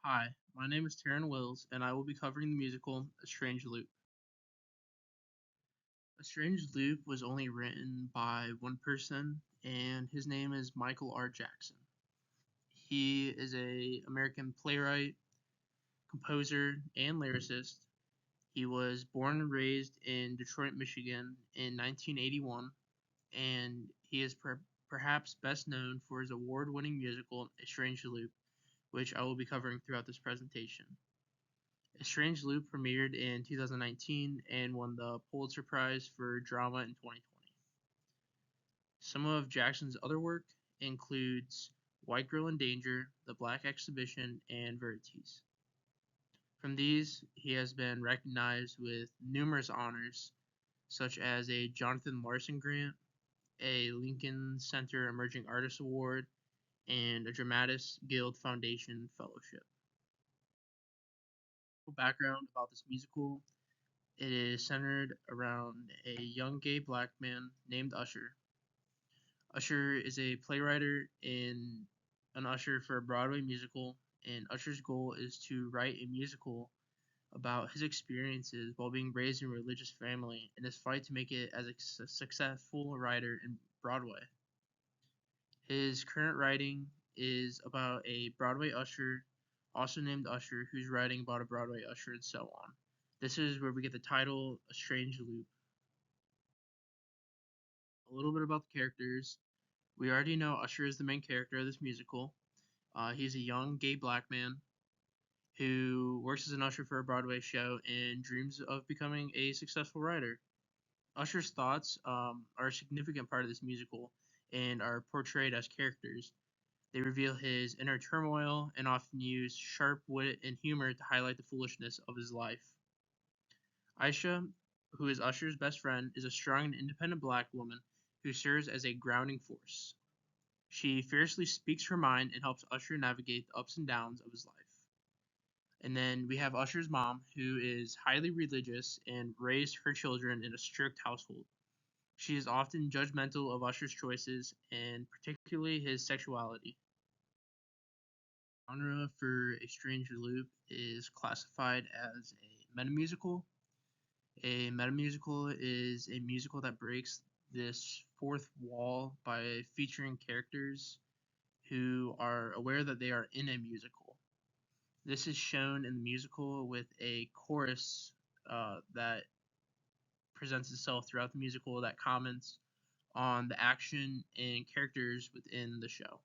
Hi, my name is Taryn Wills, and I will be covering the musical A Strange Loop. A Strange Loop was only written by one person, and his name is Michael R. Jackson. He is a American playwright, composer, and lyricist. He was born and raised in Detroit, Michigan in 1981, and he is perhaps best known for his award-winning musical A Strange Loop, which I will be covering throughout this presentation. A Strange Loop premiered in 2019 and won the Pulitzer Prize for Drama in 2020. Some of Jackson's other work includes White Girl in Danger, The Black Exhibition, and Verities. From these, he has been recognized with numerous honors, such as a Jonathan Larson Grant, a Lincoln Center Emerging Artist Award, and a Dramatists Guild Foundation Fellowship. Background about this musical: it is centered around a young gay black man named Usher. Usher is a playwright and an usher for a Broadway musical, and Usher's goal is to write a musical about his experiences while being raised in a religious family and his fight to make it as a successful writer in Broadway. His current writing is about a Broadway usher, also named Usher, who's writing about a Broadway usher, and so on. This is where we get the title A Strange Loop. A little bit about the characters. We already know Usher is the main character of this musical. He's a young gay black man who works as an usher for a Broadway show and dreams of becoming a successful writer. Usher's thoughts are a significant part of this musical and are portrayed as characters. They reveal his inner turmoil and often use sharp wit and humor to highlight the foolishness of his life. Aisha, who is Usher's best friend, is a strong and independent black woman who serves as a grounding force. She fiercely speaks her mind and helps Usher navigate the ups and downs of his life. And then we have Usher's mom, who is highly religious and raised her children in a strict household. She is often judgmental of Usher's choices and particularly his sexuality. Genre for A Strange Loop is classified as a metamusical. A metamusical is a musical that breaks this fourth wall by featuring characters who are aware that they are in a musical. This is shown in the musical with a chorus that presents itself throughout the musical that comments on the action and characters within the show.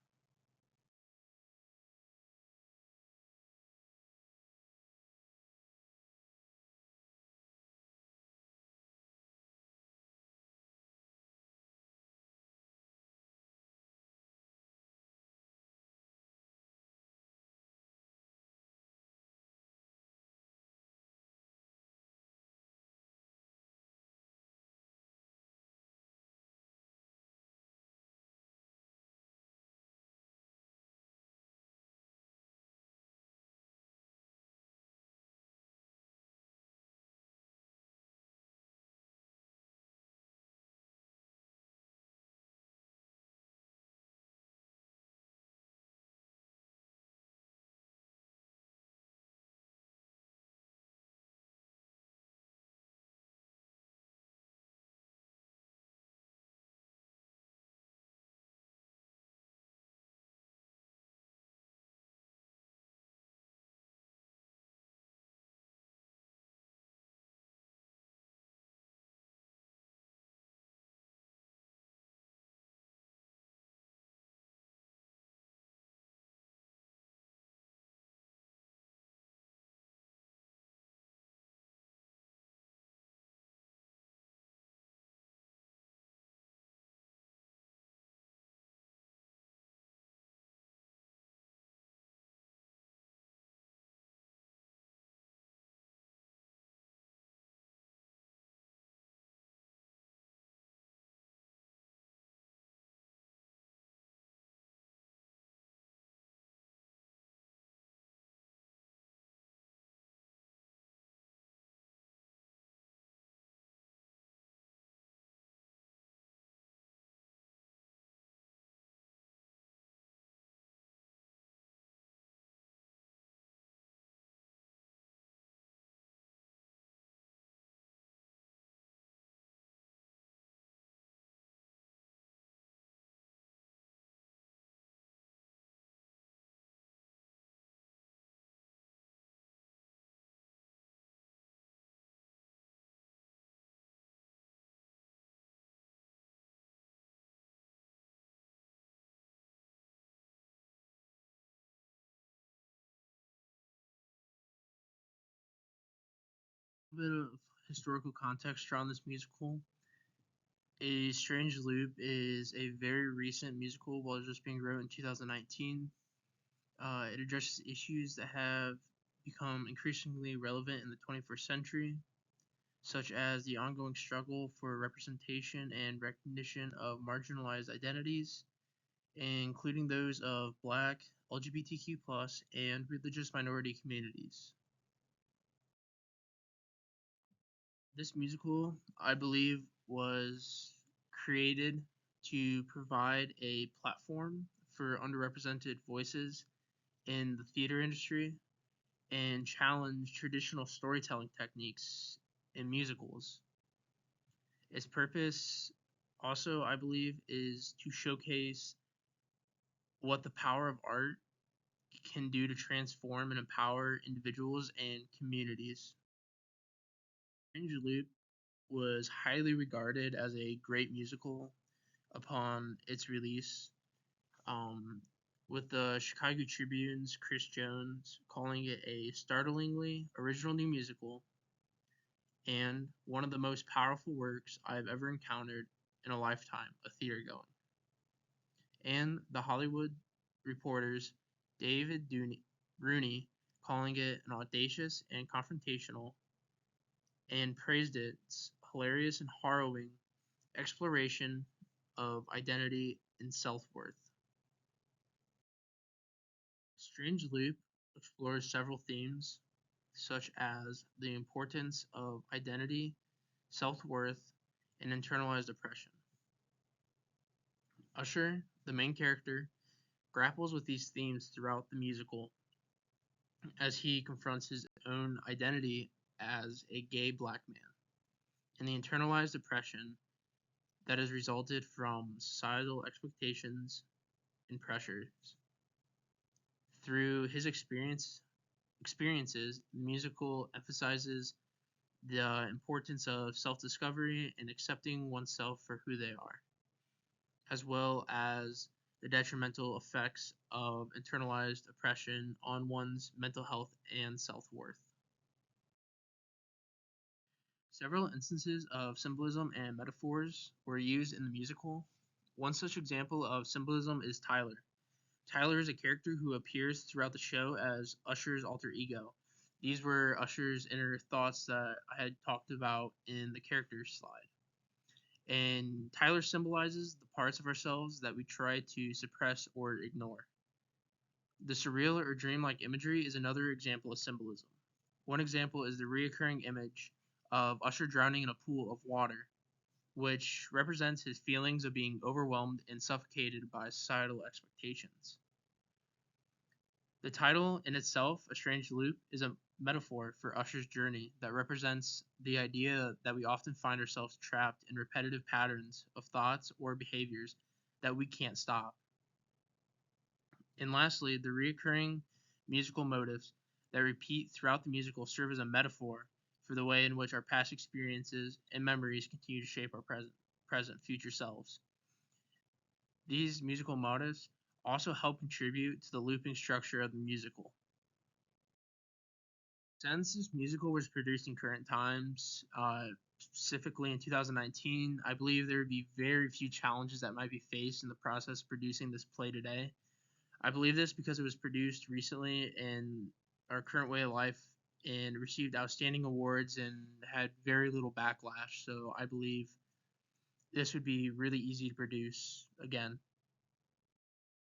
A bit of historical context around this musical. A Strange Loop is a very recent musical, while just being wrote in 2019. It addresses issues that have become increasingly relevant in the 21st century, such as the ongoing struggle for representation and recognition of marginalized identities, including those of Black, LGBTQ, and religious minority communities. This musical, I believe, was created to provide a platform for underrepresented voices in the theater industry and challenge traditional storytelling techniques in musicals. Its purpose also, I believe, is to showcase what the power of art can do to transform and empower individuals and communities. Strange Loop was highly regarded as a great musical upon its release, um, with the Chicago Tribune's Chris Jones calling it a startlingly original new musical and one of the most powerful works I have ever encountered in a lifetime of theater going. And The Hollywood Reporter's David Rooney calling it an audacious and confrontational, and praised its hilarious and harrowing exploration of identity and self-worth. Strange Loop explores several themes, such as the importance of identity, self-worth, and internalized oppression. Usher, the main character, grapples with these themes throughout the musical as he confronts his own identity as a gay black man and the internalized oppression that has resulted from societal expectations and pressures. Through his experiences, the musical emphasizes the importance of self-discovery and accepting oneself for who they are, as well as the detrimental effects of internalized oppression on one's mental health and self-worth. Several instances of symbolism and metaphors were used in the musical. One such example of symbolism is Tyler. Tyler is a character who appears throughout the show as Usher's alter ego. These were Usher's inner thoughts that I had talked about in the characters slide. And Tyler symbolizes the parts of ourselves that we try to suppress or ignore. The surreal or dreamlike imagery is another example of symbolism. One example is the recurring image of Usher drowning in a pool of water, which represents his feelings of being overwhelmed and suffocated by societal expectations. The title in itself, A Strange Loop, is a metaphor for Usher's journey that represents the idea that we often find ourselves trapped in repetitive patterns of thoughts or behaviors that we can't stop. And lastly, the recurring musical motifs that repeat throughout the musical serve as a metaphor for the way in which our past experiences and memories continue to shape our present, future selves. These musical motifs also help contribute to the looping structure of the musical. Since this musical was produced in current times, specifically in 2019, I believe there would be very few challenges that might be faced in the process of producing this play today. I believe this because it was produced recently in our current way of life and received outstanding awards and had very little backlash. So I believe this would be really easy to produce again.